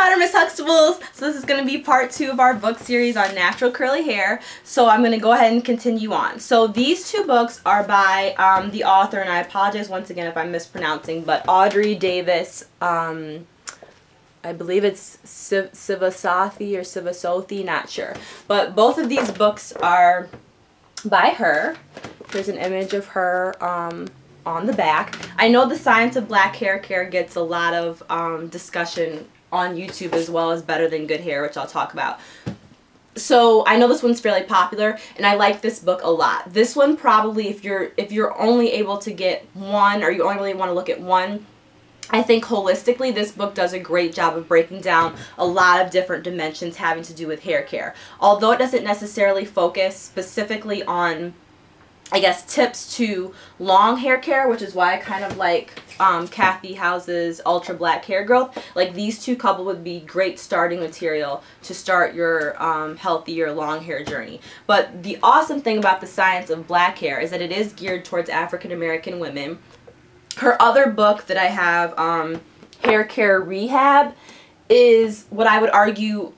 Hi there, Miss Huxtables. So this is going to be part 2 of our book series on natural curly hair. So I'm going to go ahead and continue on. So these 2 books are by the author, and I apologize once again if I'm mispronouncing, but Audrey Davis, I believe it's Sivasothy or Sivasothy, not sure. But both of these books are by her. Here's an image of her on the back. I know the Science of Black Hair Care gets a lot of discussion on YouTube as well as Better Than Good Hair, which I'll talk about. So I know this one's fairly popular, and I like this book a lot. This one probably, if you're only able to get one, or you only really want to look at one, I think holistically this book does a great job of breaking down a lot of different dimensions having to do with hair care. Although it doesn't necessarily focus specifically on, I guess, tips to long hair care, which is why I kind of like Kathy House's Ultra Black Hair Growth. Like, these 2 coupled would be great starting material to start your healthier long hair journey. But the awesome thing about the Science of Black Hair is that it is geared towards African American women. Her other book that I have, Hair Care Rehab, is what I would argue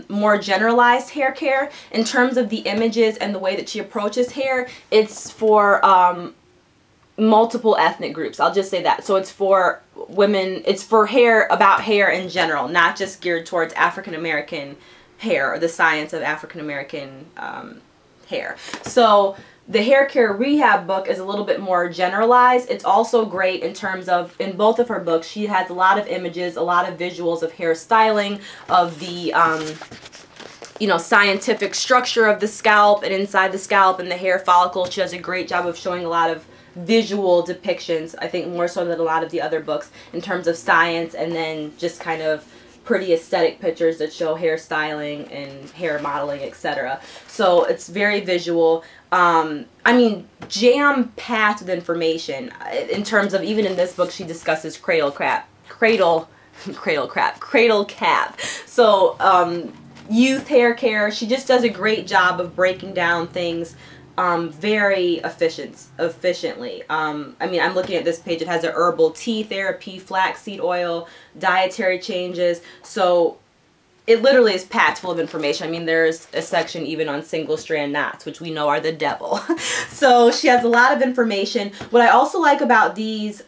more generalized hair care. In terms of the images and the way that she approaches hair, it's for multiple ethnic groups. I'll just say that. So it's for women, it's for hair, about hair in general, not just geared towards African American hair or the science of African American hair. So the Hair Care Rehab book is a little bit more generalized. It's also great in terms of, in both of her books, she has a lot of images, a lot of visuals of hair styling, of the, you know, scientific structure of the scalp and inside the scalp and the hair follicle. She does a great job of showing a lot of visual depictions, I think more so than a lot of the other books, in terms of science, and then just kind of pretty aesthetic pictures that show hairstyling and hair modeling, etc. So it's very visual. I mean, jam-packed with information in terms of, even in this book, she discusses cradle cap. So, youth hair care. She just does a great job of breaking down things very efficiently. I mean, I'm looking at this page. It has a herbal tea therapy, flaxseed oil, dietary changes. So it literally is packed full of information. I mean, there's a section even on single strand knots, which we know are the devil. So she has a lot of information. What I also like about these,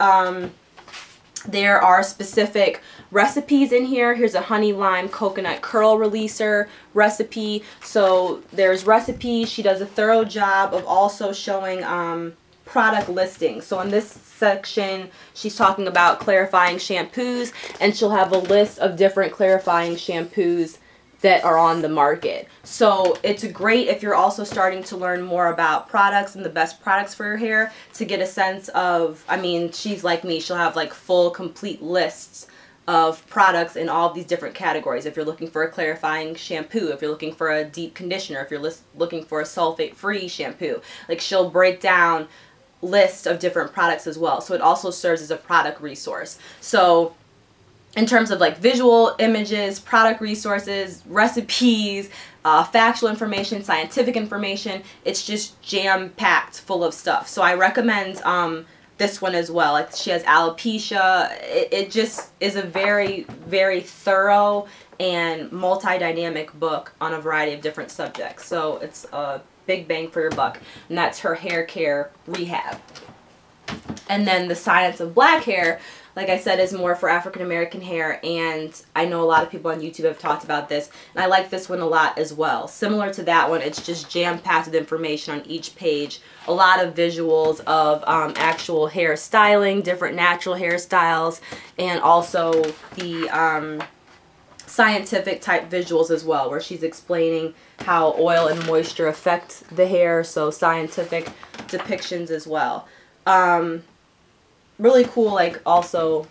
there are specific recipes in here. Here's a honey lime coconut curl releaser recipe. So there's recipes. She does a thorough job of also showing product listings. So in this section, she's talking about clarifying shampoos, and she'll have a list of different clarifying shampoos that are on the market. So it's great if you're also starting to learn more about products and the best products for your hair, to get a sense of, I mean, she's like me, she'll have like full complete lists of products in all of these different categories. If you're looking for a clarifying shampoo, if you're looking for a deep conditioner, if you're looking for a sulfate-free shampoo, like, she'll break down lists of different products as well. So it also serves as a product resource. So in terms of like visual images, product resources, recipes, factual information, scientific information, it's just jam-packed full of stuff. So I recommend this one as well. Like, she has alopecia. It just is a very, very thorough and multi-dynamic book on a variety of different subjects. So it's a big bang for your buck. And that's her Hair Care Rehab. And then the Science of Black Hair, like I said, is more for African American hair, and I know a lot of people on YouTube have talked about this, and I like this one a lot as well. Similar to that one, it's just jam-packed with information on each page. A lot of visuals of actual hair styling, different natural hairstyles, and also the scientific type visuals as well, where she's explaining how oil and moisture affect the hair, so scientific depictions as well. Really cool, like, also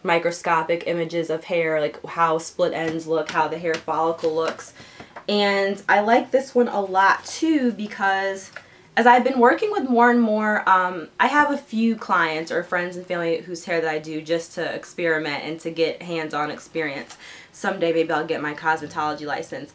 microscopic images of hair, like how split ends look, how the hair follicle looks. And I like this one a lot too, because as I've been working with more and more, I have a few clients or friends and family whose hair that I do just to experiment and to get hands-on experience. Someday maybe I'll get my cosmetology license.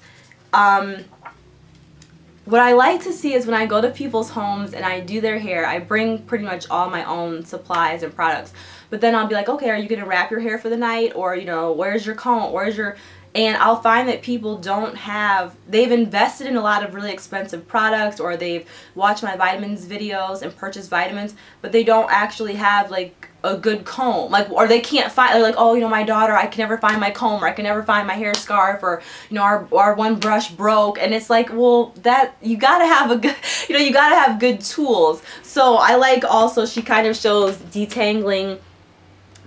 What I like to see is when I go to people's homes and I do their hair, I bring pretty much all my own supplies and products. but then I'll be like, okay, are you gonna wrap your hair for the night, or you know, where's your comb, where's your, and I'll find that people don't have, they've invested in a lot of really expensive products, or they've watched my vitamins videos and purchased vitamins, but they don't actually have like a good comb, like, or they can't find, they're like, oh, you know, my daughter, I can never find my comb, or I can never find my hair scarf, or you know, our one brush broke, and it's like, well, that, you gotta have a good, you know, you gotta have good tools. So I like, also she kind of shows detangling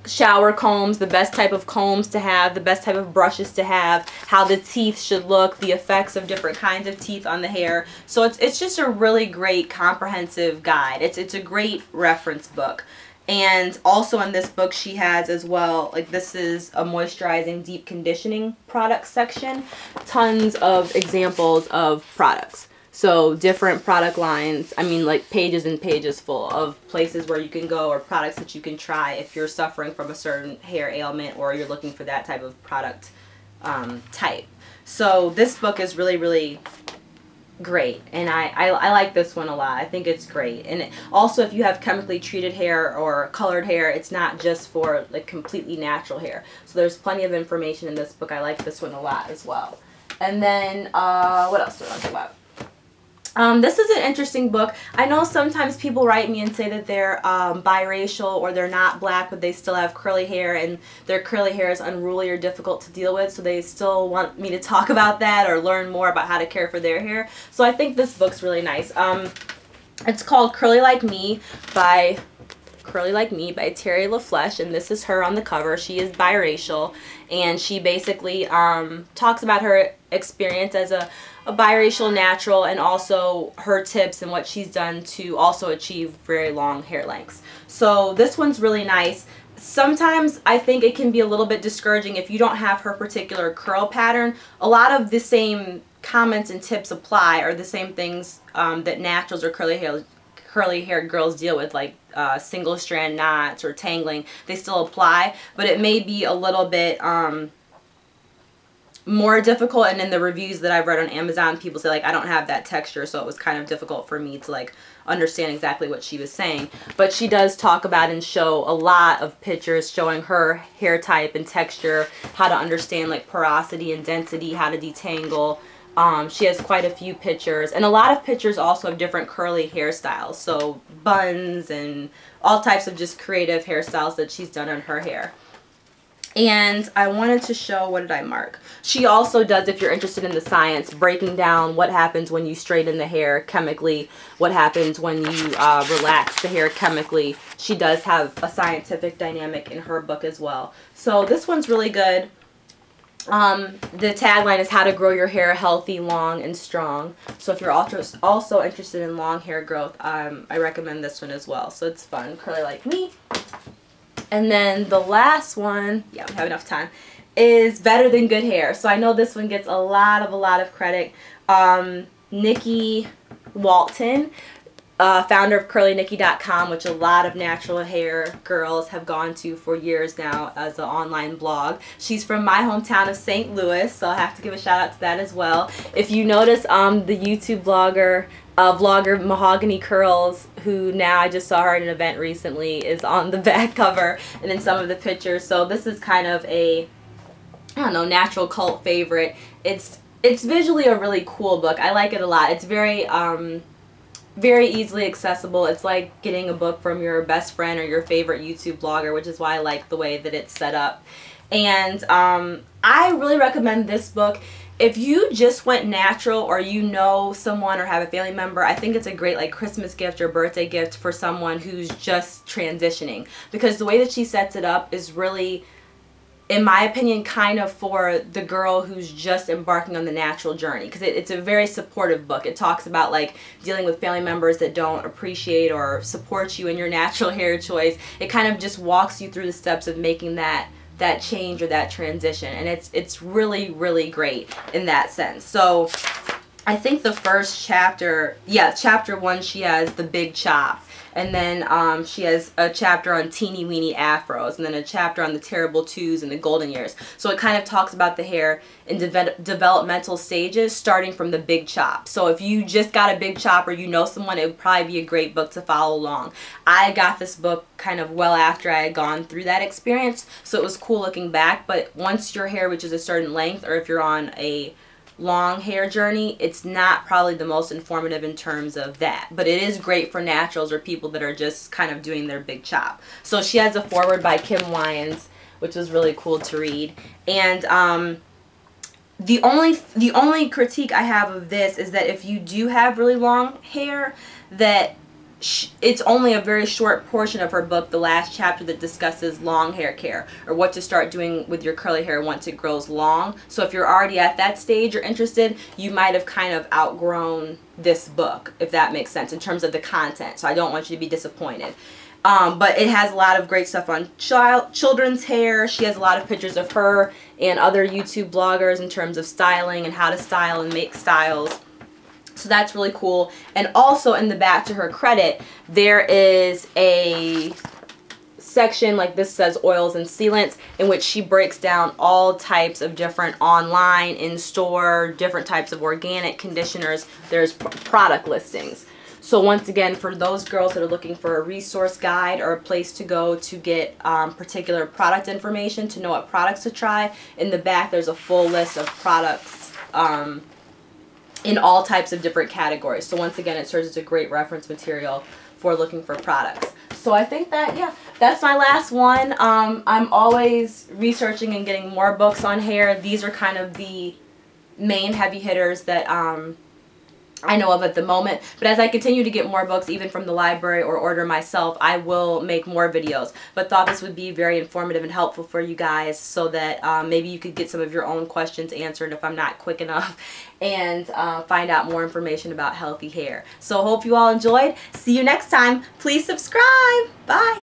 shower combs, the best type of combs to have, the best type of brushes to have, how the teeth should look, the effects of different kinds of teeth on the hair. So it's just a really great comprehensive guide. It's a great reference book. And also in this book she has as well, like, this is a moisturizing deep conditioning product section, tons of examples of products. So different product lines, I mean, like pages and pages full of places where you can go, or products that you can try if you're suffering from a certain hair ailment, or you're looking for that type of product type. So this book is really, really great, and I like this one a lot. I think it's great. And also, if you have chemically treated hair or colored hair, it's not just for like completely natural hair. So there's plenty of information in this book. I like this one a lot as well. And then what else do I want to talk about? This is an interesting book. I know sometimes people write me and say that they're biracial, or they're not black but they still have curly hair, and their curly hair is unruly or difficult to deal with, so they still want me to talk about that or learn more about how to care for their hair. So I think this book's really nice. It's called Curly Like Me by Teri LaFlesh, and this is her on the cover. She is biracial, and she basically talks about her experience as a biracial natural, and also her tips and what she's done to also achieve very long hair lengths. So this one's really nice. Sometimes I think it can be a little bit discouraging if you don't have her particular curl pattern. A lot of the same comments and tips apply, or the same things that naturals or curly haired girls deal with, like single strand knots or tangling. They still apply, but it may be a little bit more difficult. And in the reviews that I've read on Amazon, people say like, I don't have that texture, so it was kind of difficult for me to like understand exactly what she was saying. But she does talk about and show a lot of pictures showing her hair type and texture, how to understand like porosity and density, how to detangle. She has quite a few pictures, and a lot of pictures also of different curly hairstyles, so buns and all types of just creative hairstyles that she's done on her hair. And I wanted to show, what did I mark? She also does, if you're interested in the science, breaking down what happens when you straighten the hair chemically, what happens when you relax the hair chemically. She does have a scientific dynamic in her book as well. So this one's really good. The tagline is how to grow your hair healthy, long, and strong. So if you're also interested in long hair growth, I recommend this one as well. So it's fun, Curly Like Me. And then the last one, yeah, we have enough time, is Better Than Good Hair. So I know this one gets a lot of credit. Nikki Walton, founder of CurlyNikki.com, which a lot of natural hair girls have gone to for years now as an online blog. She's from my hometown of St. Louis, so I have to give a shout out to that as well. If you notice, the YouTube vlogger Mahogany Curls, who now I just saw her at an event recently, is on the back cover and in some of the pictures. So this is kind of a, I don't know, natural cult favorite. It's visually a really cool book. I like it a lot. It's very easily accessible. It's like getting a book from your best friend or your favorite YouTube blogger, which is why I like the way that it's set up. And I really recommend this book. If you just went natural, or you know someone or have a family member, I think it's a great like Christmas gift or birthday gift for someone who's just transitioning, because the way that she sets it up is really, in my opinion, kind of for the girl who's just embarking on the natural journey, because it's a very supportive book. It talks about like dealing with family members that don't appreciate or support you in your natural hair choice. It kind of just walks you through the steps of making that change or that transition, and it's really great in that sense. So I think the first chapter, yeah, chapter 1, she has the big chop, And then she has a chapter on teeny weeny afros, and then a chapter on the terrible twos and the golden years. So it kind of talks about the hair in developmental stages, starting from the big chop. So if you just got a big chop or you know someone, it would probably be a great book to follow along. I got this book kind of well after I had gone through that experience, so it was cool looking back. But once your hair reaches a certain length, or if you're on a long hair journey, it's not probably the most informative in terms of that, but it is great for naturals or people that are just kind of doing their big chop. So she has a foreword by Kim Wyans, which was really cool to read. And the only critique I have of this is that if you do have really long hair, that it's only a very short portion of her book, the last chapter, that discusses long hair care, or what to start doing with your curly hair once it grows long. So if you're already at that stage or interested, you might have kind of outgrown this book, if that makes sense, in terms of the content. So I don't want you to be disappointed. But it has a lot of great stuff on children's hair. She has a lot of pictures of her and other YouTube bloggers in terms of styling and how to style and make styles. So that's really cool. And also in the back, to her credit, there is a section, like this says oils and sealants, in which she breaks down all types of different online, in-store, different types of organic conditioners. There's product listings. So once again, for those girls that are looking for a resource guide or a place to go to get particular product information, to know what products to try, in the back there's a full list of products in all types of different categories. So once again, it serves as a great reference material for looking for products. So I think that, yeah, that's my last one. I'm always researching and getting more books on hair. These are kind of the main heavy hitters that I know of at the moment. But as I continue to get more books, even from the library or order myself, I will make more videos. But thought this would be very informative and helpful for you guys, so that maybe you could get some of your own questions answered if I'm not quick enough, and find out more information about healthy hair. So hope you all enjoyed. See you next time. Please subscribe. Bye.